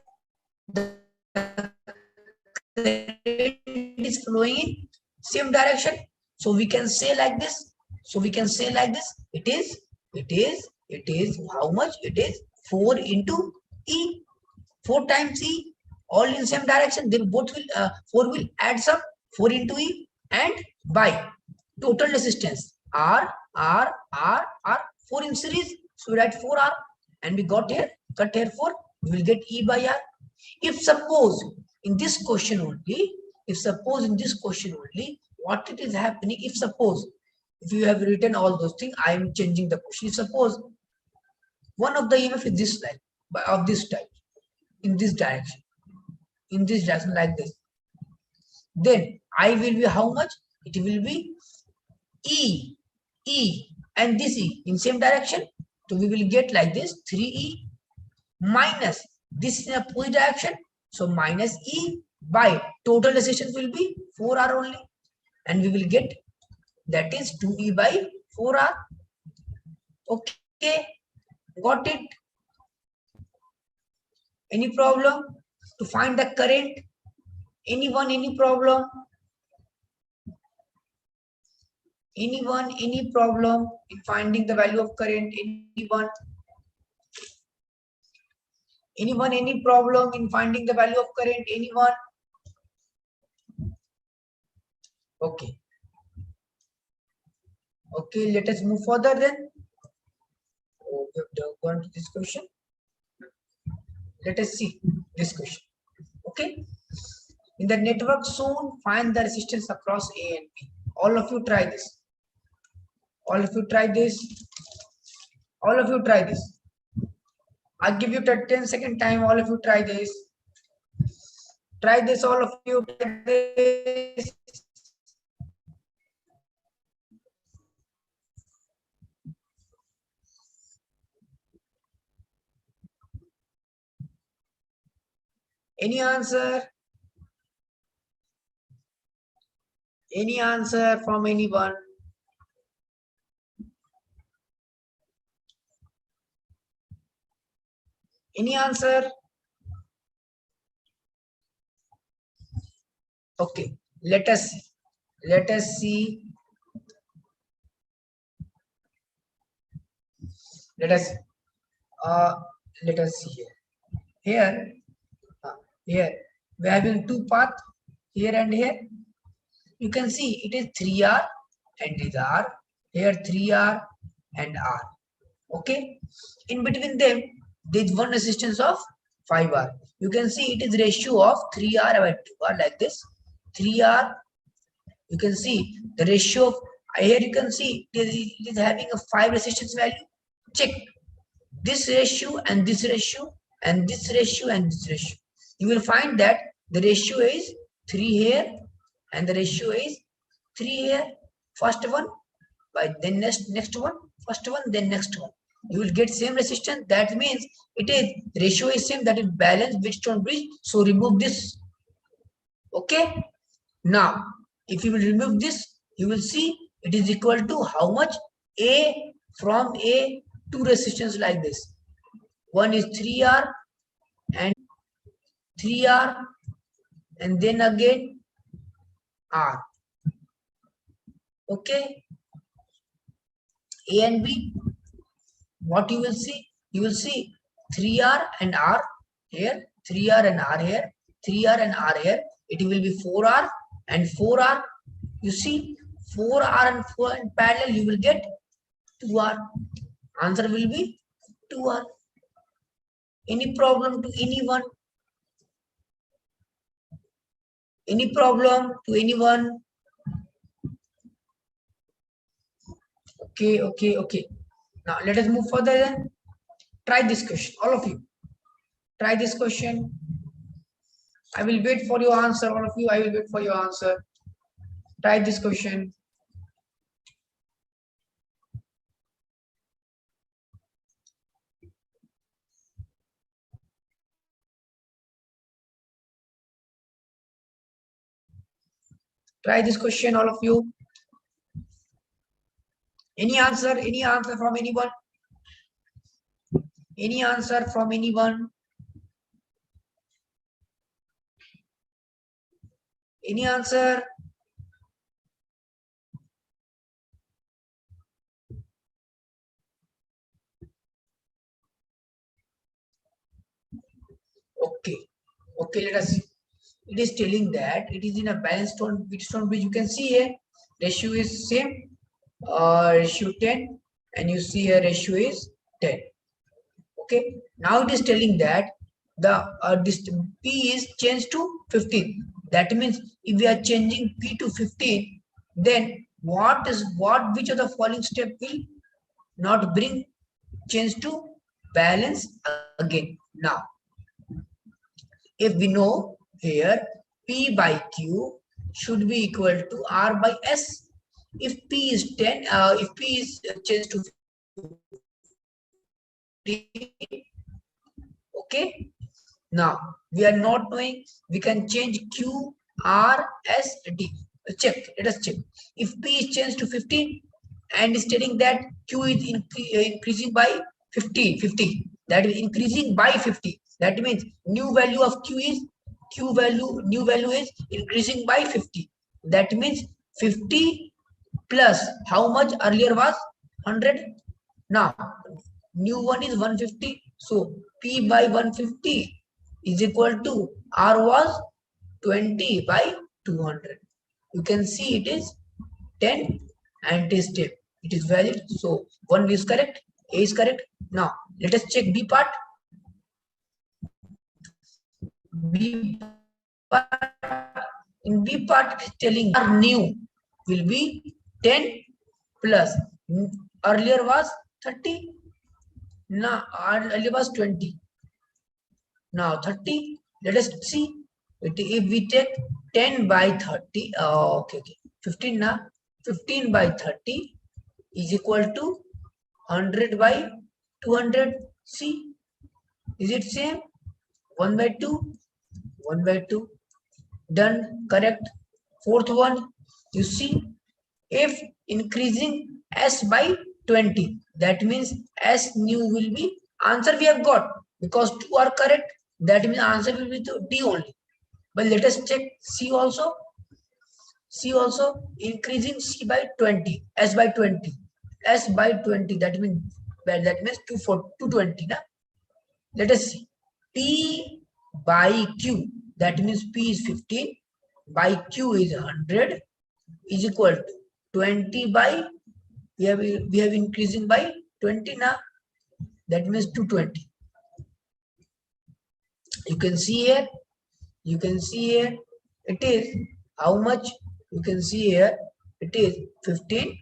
the current is flowing in same direction. So we can say like this. It is how much? It is 4 into E. 4 times E, all in same direction. Then both will 4 will add some 4 into E, and by total resistance R 4 in series. So we write 4R, and we got here, cut here 4. We will get E by R. If suppose in this question only, what it is happening? If you have written all those things, I am changing the question. If suppose one of the EMF is this type, of this type, in this direction like this, then I will be how much? It will be E, and this E in same direction. So we will get like this, 3E minus this in opposite direction. So minus E by total resistance will be 4R only. and we will get that is 2E by 4R. Okay, got it? Any problem to find the current? Anyone, any problem? Anyone, any problem in finding the value of current? Anyone? Anyone, any problem in finding the value of current? Anyone? Okay. Okay, let us move further then. Oh, we have gone to this question. Let us see this question. Okay. In the network shown, find the resistance across A and B. All of you try this. All of you try this. All of you try this. I'll give you 10-second time. All of you try this. Try this, all of you. Try this. Any answer? Any answer from anyone? Any answer? Okay, let us see. Let us see. Let us see here. Here we are having two paths, here and here. You can see it is 3R and it is R. Here 3R and R. Okay. In between them, there is one resistance of 5R. You can see it is ratio of 3R by 2R like this. 3R. You can see the ratio of here. You can see it is having a 5 resistance value. Check this ratio and this ratio and this ratio and this ratio. You will find that the ratio is 3 here and the ratio is 3 here. First one by then next one, first one then next one. You will get same resistance. That means it is ratio is same, that is balanced Wheatstone bridge. So remove this. Okay. Now if you will remove this, you will see it is equal to how much? A, from A, two resistance like this. One is 3R and 3R and then again R. Okay. A and B. What you will see? You will see 3R and R here, 3R and R here, 3R and R here. It will be 4R and 4R. You see 4R and 4 in parallel, you will get 2R. Answer will be 2R. Any problem to anyone? Any problem to anyone? Okay. Now let us move further then. Try this question, all of you. Try this question. I will wait for your answer, all of you. I will wait for your answer. Try this question. Try this question, all of you. Any answer? Any answer from anyone? Any answer from anyone? Any answer? Okay, let us see. It is telling that it is in a balanced Wheatstone bridge. You can see here ratio is same, ratio 10, and you see here ratio is 10. Okay, now it is telling that the this P is changed to 15. That means if we are changing P to 15, then which of the following step will not bring change to balance again? Now if we know here P by Q should be equal to R by S. If P is 10, if P is changed to 15, okay. Now we are not knowing, we can change Q, R, S, D. check. Let us check. If P is changed to 15 and stating that Q is increasing by 50, that is increasing by 50. That means new value of new value is increasing by 50. That means 50 plus how much earlier was 100. Now new one is 150. So P by 150 is equal to R was 20 by 200. You can see it is 10 and it is 10. It is valid. So 1 is correct, A is correct. Now let us check B part. B part, in B part it is telling our new will be 10 plus earlier was 30. Now earlier was 20. Now 30. Let us see. If we take 10 by 30, okay. 15 now. 15 by 30 is equal to 100 by 200. See, is it same? 1 by 2, 1 by 2. Done, correct. Fourth one, you see, if increasing S by 20, that means S new will be, answer we have got, because 2 are correct, that means answer will be to D only. But let us check C also. C also, increasing C by 20, S by 20. S by 20, that means 220. Na? Let us see. P by Q, that means P is 15, by Q is 100, is equal to 20 by, we have increasing by 20 now, that means 220. You can see here, it is how much? You can see here, it is 15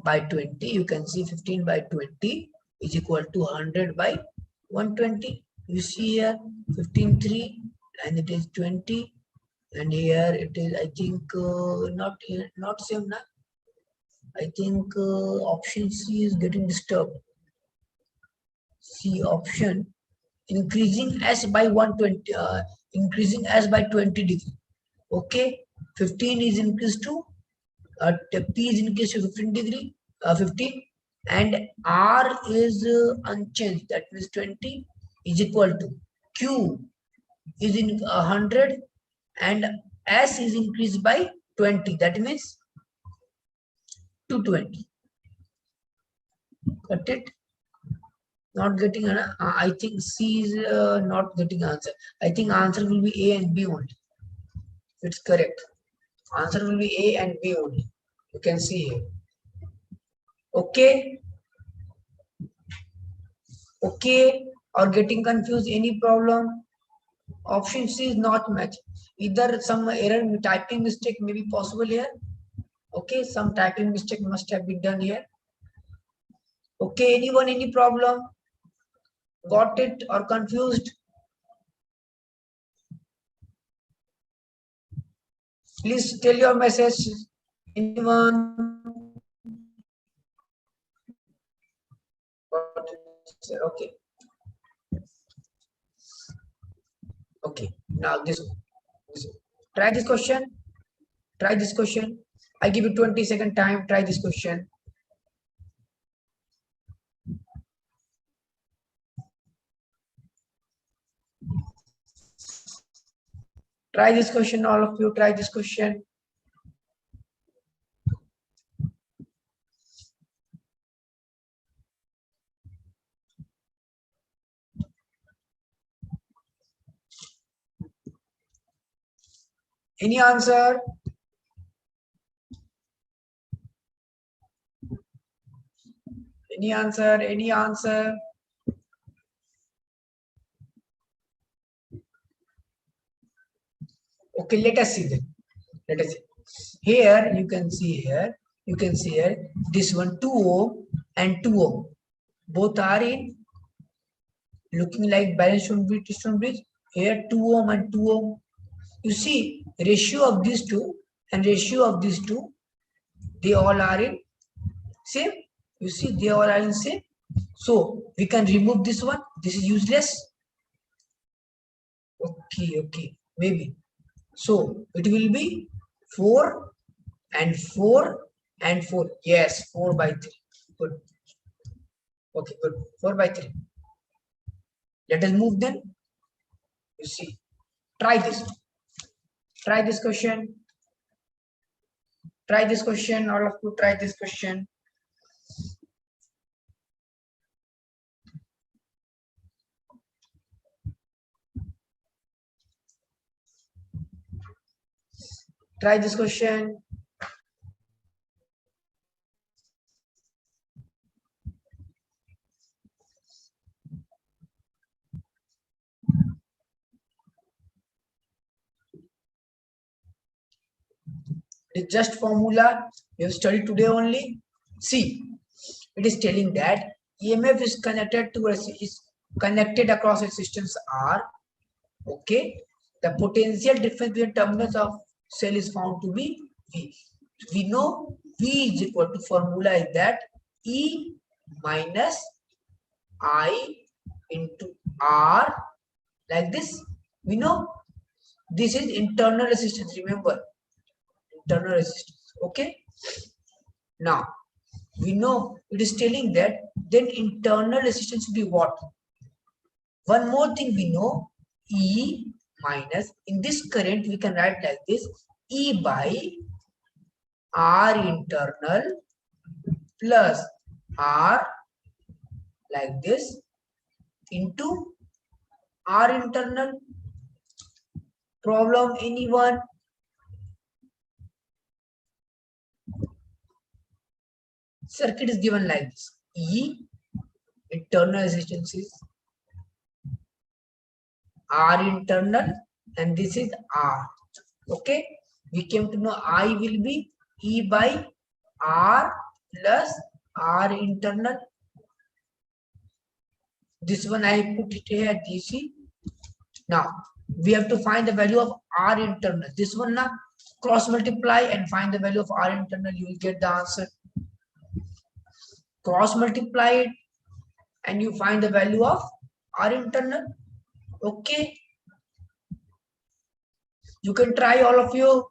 by 20. You can see 15 by 20 is equal to 100 by 120. You see here 15.3 and it is 20, and here it is, I think not here, not same now. I think option C is getting disturbed. C option, increasing S by 120, increasing S by 20 degree. Okay, 15 is increased to P is increased to 15 degree, 15, and R is unchanged. That means 20 is equal to Q is in 100 and S is increased by 20. That means 220. Got it? Not getting an. I think C is not getting answer. I think answer will be A and B only. It's correct. Answer will be A and B only. You can see here. Okay. Okay. Or getting confused? Any problem? Option C is not match. Either some error, typing mistake may be possible here. Okay, some typing mistake must have been done here. Okay, anyone, any problem? Got it or confused? Please tell your message. Anyone? Okay. Okay. Now this one. Try this question. Try this question. I give you 20-second time. Try this question. Try this question, all of you. Try this question. Any answer? Any answer? Any answer? Okay, let us see then. Let us see. Here you can see here. You can see here this one 2 ohm and 2 ohm. Both are in looking like balanced Wheatstone bridge. Here 2 ohm and 2 ohm. You see ratio of these two and ratio of these two. They all are in same. You see they all are in same. So we can remove this one. This is useless. Okay, okay, maybe. So it will be 4 and 4 and 4. Yes, 4 by 3. Good. Okay, good. 4 by 3. Let us move then. You see, try this. Try this question. Try this question. All of you try this question. Try this question. It's just formula you have studied today only. See, it is telling that EMF is connected across resistance R. Okay, the potential difference between terminals of cell is found to be V. We know V is equal to, formula is that E minus I into R, like this. We know this is internal resistance. Remember, internal resistance. Okay, now we know it is telling that then internal resistance will be what? One more thing we know, E minus, in this current we can write like this, E by R internal plus R, like this, into R internal. Problem anyone? Circuit is given like this. E internal resistance is R internal and this is R. Okay, we came to know I will be E by R plus R internal. This one I put it here, DC. Now we have to find the value of R internal. This one now cross multiply and find the value of R internal. You will get the answer. Cross multiply it and you find the value of R internal. Okay, you can try, all of you.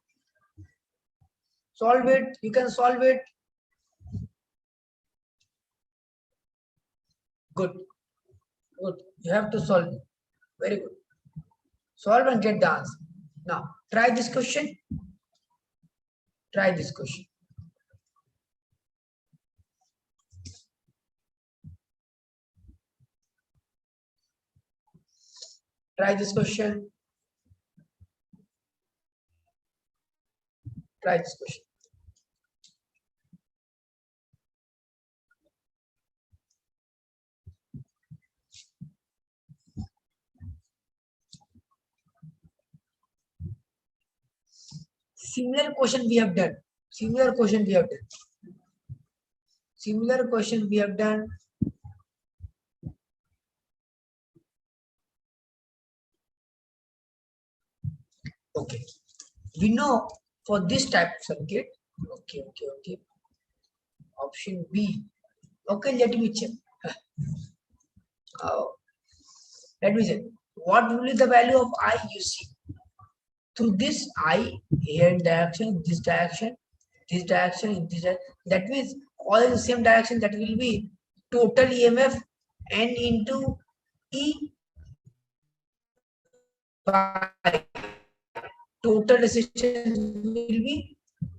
Solve it. You can solve it. Good. Good. You have to solve it. Very good. Solve and get the answer. Now try this question. Try this question. Try this question. Try this question. Similar question we have done. Similar question we have done. Similar question we have done. Okay. We know for this type of circuit. Okay. Option B. Okay, let me check. Let me check. What will be the value of I? You see, through this I, here in direction, this direction, this direction, this direction. That means all in the same direction. That will be total EMF N into E by total resistance will be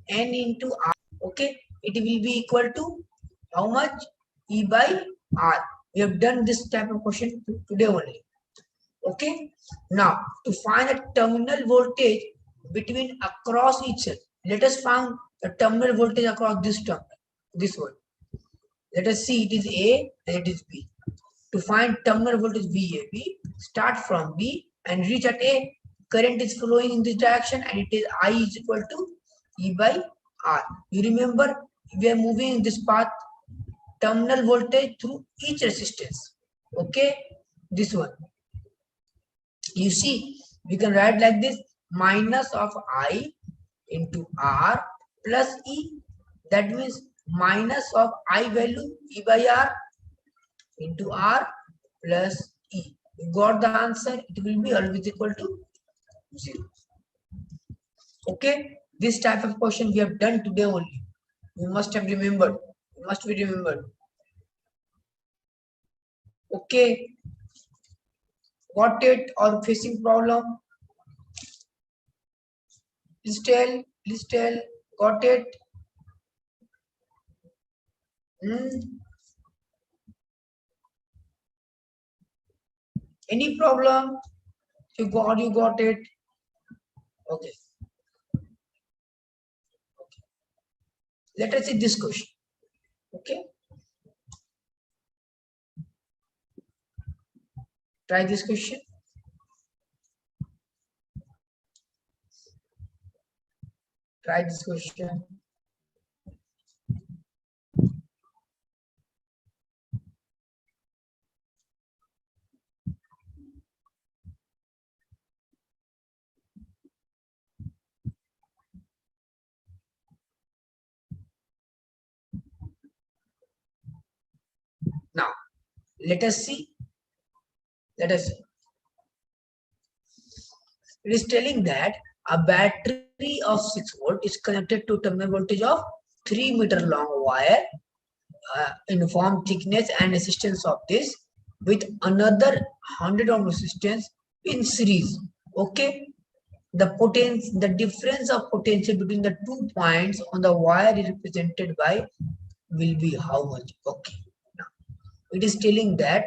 N into R. Okay, it will be equal to how much? E by R. We have done this type of question today only. Okay, now to find a terminal voltage between across each cell, let us find the terminal voltage across this terminal, this one. Let us see, it is A and it is B. To find terminal voltage VAB, start from B and reach at A. Current is flowing in this direction and it is I is equal to E by R. You remember, we are moving in this path, terminal voltage through each resistance. Okay, this one. You see, we can write like this, minus of I into R plus E. That means minus of I value E by R into R plus E. You got the answer. It will be always equal to 0. Okay. This type of question we have done today only. You must have remembered. You must be remembered. Okay. Got it or facing problem? Please tell. Please tell. Got it? Any problem? You got it. Okay. Let us see this question. Okay. Try this question. Try this question. Now, let us see. Let us see. It is telling that a battery of 6 volt is connected to terminal voltage of 3 meter long wire, uniform thickness and resistance of this with another 100 ohm resistance in series. Okay. The difference of potential between the 2 points on the wire is represented by will be how much? Okay. Now, it is telling that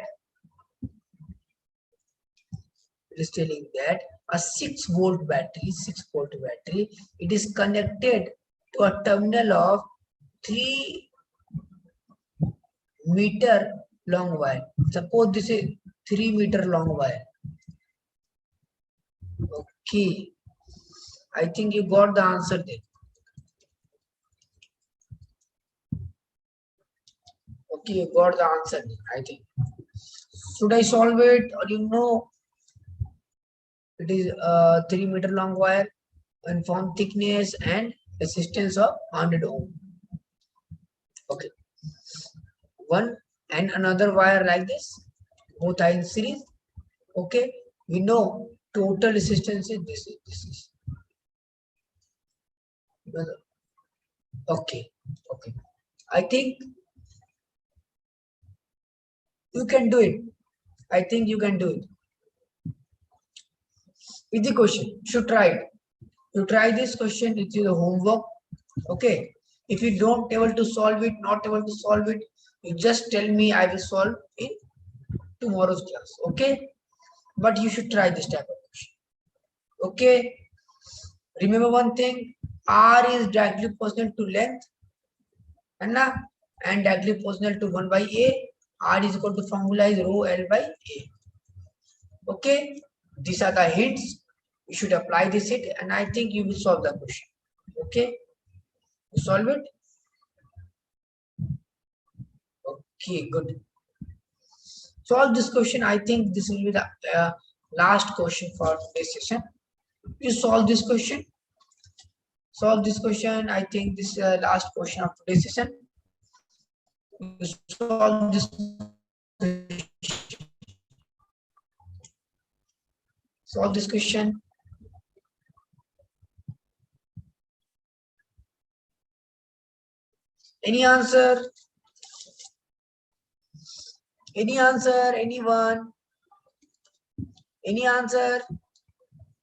a 6 volt battery, it is connected to a terminal of 3 meter long wire. Suppose this is 3 meter long wire. Okay. I think you got the answer there. Okay, you got the answer there, I think. Should I solve it or you know? It is a 3 meter long wire, uniform thickness and resistance of 100 ohm. Okay. One and another wire like this, both are in series. Okay. We know total resistance is this. Okay. Okay. I think you can do it. I think you can do it. Easy question. You should try it. You try this question. It's your homework. Okay. If you don't able to solve it, not able to solve it, you just tell me. I will solve in tomorrow's class. Okay. But you should try this type of question. Okay. Remember one thing. R is directly proportional to length. And directly proportional to 1 by A. R is equal to formula is rho L by A. Okay. These are the hints. You should apply this hit and I think you will solve the question. Okay. You solve it. Okay, good. Solve this question. I think this will be the last question for today's session. You solve this question. Solve this question. I think this is the last question of today's session. You solve this question. Solve this question. Any answer? Any answer? Anyone? Any answer?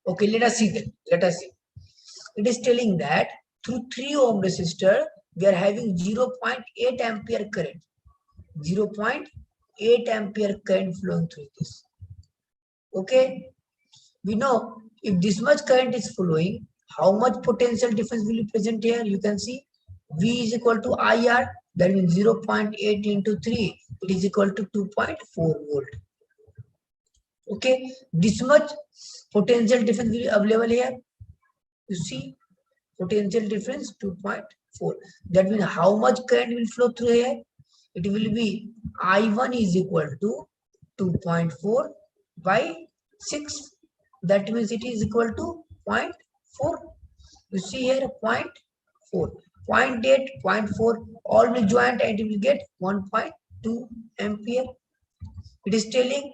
Okay, let us see then. Let us see. It is telling that through 3 ohm resistor, we are having 0.8 ampere current. 0.8 ampere current flowing through this. Okay. We know if this much current is flowing, how much potential difference will be present here? You can see V is equal to IR, that means 0.8 into 3, it is equal to 2.4 volt. Okay, this much potential difference will be available here. You see, potential difference 2.4. That means how much current will flow through here? It will be I1 is equal to 2.4 by 6. That means it is equal to 0.4. You see here 0.4, 0.8, 0.4, all will join and it will get 1.2 ampere. It is telling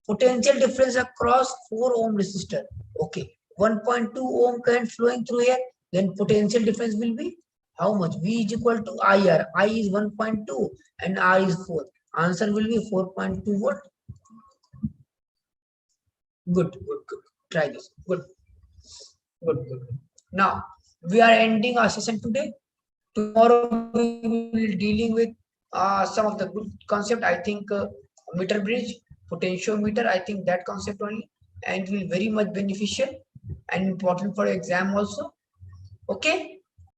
potential difference across 4 ohm resistor. Okay, 1.2 ohm current flowing through here. then potential difference will be how much? V is equal to IR. I is 1.2 and R is 4. Answer will be 4.2 what? Good, good, good. Try this. Good, good, good. Now, we are ending our session today. Tomorrow we will be dealing with some of the good concept. I think meter bridge, potentiometer. I think that concept only, and will very much beneficial and important for exam also. Okay.